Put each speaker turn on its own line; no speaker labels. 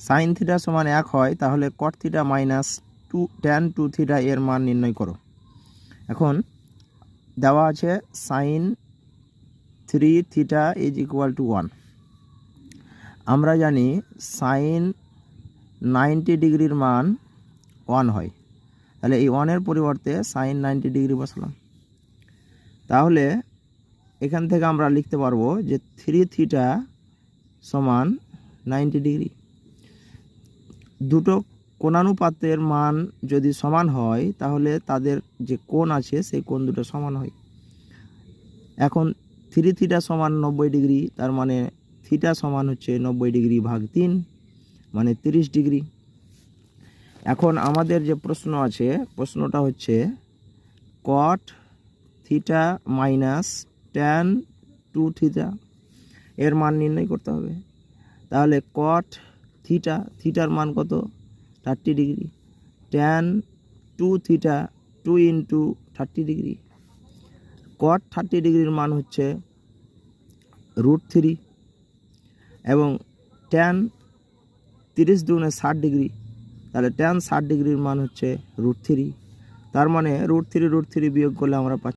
Sine theta সমান 1 হয় তাহলে cot theta minus tan 2 theta এর মান নির্ণয় করো। এখন দেওয়া আছে sine 3 theta is equal to 1। আমরা জানি সাইন 90 ডিগ্রির মান 1 হয়, তাহলে এই 1-এর পরিবর্তে সাইন 90 ডিগ্রি বসালাম। তাহলে এখান থেকে আমরা লিখতে পারবো যে 3 থিটা সমান 90 ডিগ্রি। দুটো কোণানুপাতের মান যদি সমান হয় তাহলে তাদের যে কোণ আছে সেই কোণ দুটো সমান হয়। এখন 3 থিটা সমান 90 ডিগ্রি, তার মানে থিটা সমান হচ্ছে 90 ডিগ্রি ভাগ 3 মানে 30 ডিগ্রি। এখন আমাদের যে প্রশ্ন আছে, প্রশ্নটা হচ্ছে কট থিটা মাইনাস ট্যান 2 থিটা এর মান নির্ণয় করতে হবে। তাহলে কট থিটার মান কত? 30 degree. Tan 2 theta 2 into 30 degree. Cot 30 ডিগ্রির মান হচ্ছে √3 এবং ট্যান 30 দুগুণে 60 ডিগ্রি, তাহলে ট্যান 60 ডিগ্রির মান হচ্ছে √3। তার মানে √3 বিয়োগ করলে আমরা পাচ্ছি